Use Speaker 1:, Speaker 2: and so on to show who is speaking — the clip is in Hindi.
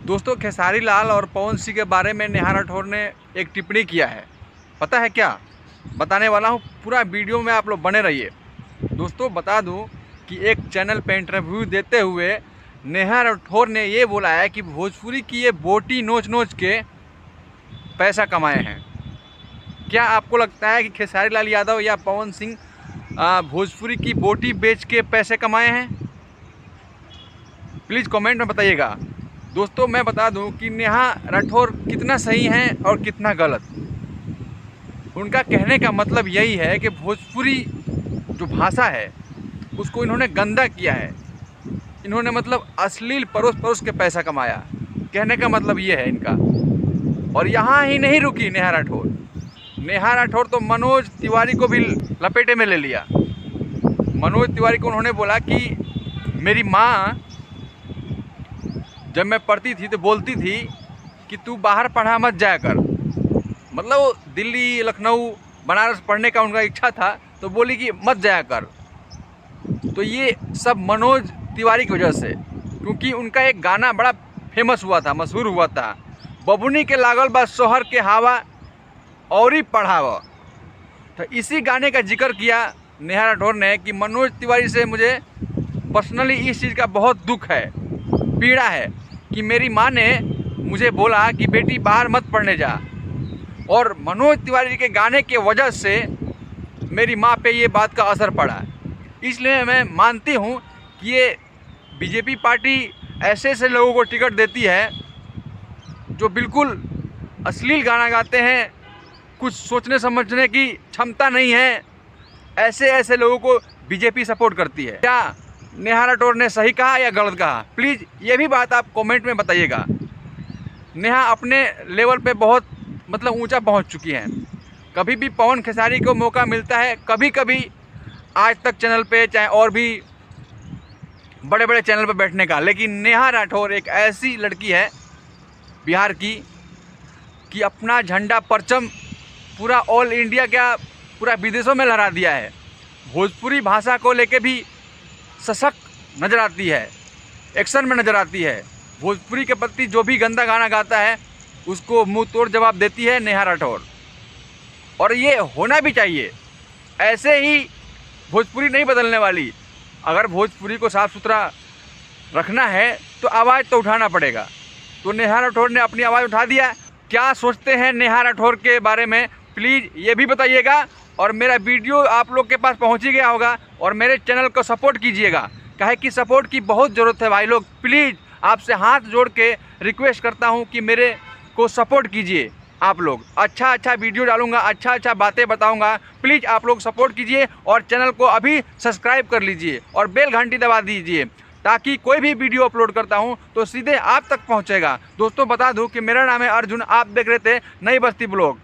Speaker 1: दोस्तों, खेसारी लाल और पवन सिंह के बारे में नेहा राठौर ने एक टिप्पणी किया है। पता है क्या? बताने वाला हूँ, पूरा वीडियो में आप लोग बने रहिए। दोस्तों, बता दूँ कि एक चैनल पे इंटरव्यू देते हुए नेहा राठौर ने ये बोला है कि भोजपुरी की ये बोटी नोच नोच के पैसा कमाए हैं। क्या आपको लगता है कि खेसारी लाल यादव या पवन सिंह भोजपुरी की बोटी बेच के पैसे कमाए हैं? प्लीज़ कमेंट में बताइएगा। दोस्तों, मैं बता दूं कि नेहा राठौर कितना सही हैं और कितना गलत। उनका कहने का मतलब यही है कि भोजपुरी जो भाषा है उसको इन्होंने गंदा किया है। इन्होंने मतलब अश्लील परोस परोस के पैसा कमाया। कहने का मतलब ये है इनका। और यहाँ ही नहीं रुकी नेहा राठौर। नेहा राठौर तो मनोज तिवारी को भी लपेटे में ले लिया। मनोज तिवारी को उन्होंने बोला कि मेरी माँ जब मैं पढ़ती थी तो बोलती थी कि तू बाहर पढ़ा मत जाया कर। मतलब वो दिल्ली, लखनऊ, बनारस पढ़ने का उनका इच्छा था, तो बोली कि मत जाया कर। तो ये सब मनोज तिवारी की वजह से, क्योंकि उनका एक गाना बड़ा फेमस हुआ था, मशहूर हुआ था, बबुनी के लागल बा शोहर के हवा और ही पढ़ावा। तो इसी गाने का जिक्र किया नेहा राठौर ने कि मनोज तिवारी से मुझे पर्सनली इस चीज़ का बहुत दुख है, पीड़ा है कि मेरी माँ ने मुझे बोला कि बेटी बाहर मत पढ़ने जा, और मनोज तिवारी के गाने के वजह से मेरी माँ पे ये बात का असर पड़ा। इसलिए मैं मानती हूँ कि ये बीजेपी पार्टी ऐसे ऐसे लोगों को टिकट देती है जो बिल्कुल अश्लील गाना गाते हैं, कुछ सोचने समझने की क्षमता नहीं है। ऐसे ऐसे लोगों को बीजेपी सपोर्ट करती है। क्या नेहा राठौर ने सही कहा या गलत कहा? प्लीज़ ये भी बात आप कमेंट में बताइएगा। नेहा अपने लेवल पे बहुत मतलब ऊंचा पहुंच चुकी हैं। कभी भी पवन खेसारी को मौका मिलता है, कभी कभी आज तक चैनल पे, चाहे और भी बड़े बड़े चैनल पे बैठने का, लेकिन नेहा राठौर एक ऐसी लड़की है बिहार की कि अपना झंडा परचम पूरा ऑल इंडिया, क्या पूरा विदेशों में लहरा दिया है। भोजपुरी भाषा को लेके भी सशक्त नज़र आती है, एक्शन में नज़र आती है। भोजपुरी के प्रति जो भी गंदा गाना गाता है उसको मुंह तोड़ जवाब देती है नेहा राठौर, और ये होना भी चाहिए। ऐसे ही भोजपुरी नहीं बदलने वाली। अगर भोजपुरी को साफ़ सुथरा रखना है तो आवाज़ तो उठाना पड़ेगा। तो नेहा राठौर ने अपनी आवाज़ उठा दिया। क्या सोचते हैं नेहा राठौर के बारे में, प्लीज़ ये भी बताइएगा। और मेरा वीडियो आप लोग के पास पहुंच ही गया होगा, और मेरे चैनल को सपोर्ट कीजिएगा। काहे कि सपोर्ट की बहुत ज़रूरत है भाई लोग। प्लीज़ आपसे हाथ जोड़ के रिक्वेस्ट करता हूं कि मेरे को सपोर्ट कीजिए। आप लोग अच्छा अच्छा वीडियो डालूंगा, अच्छा अच्छा बातें बताऊंगा। प्लीज़ आप लोग सपोर्ट कीजिए और चैनल को अभी सब्सक्राइब कर लीजिए और बेल घंटी दबा दीजिए, ताकि कोई भी वीडियो अपलोड करता हूं तो सीधे आप तक पहुंचेगा। दोस्तों, बता दूं कि मेरा नाम है अर्जुन, आप देख रहे थे नई बस्ती ब्लॉग।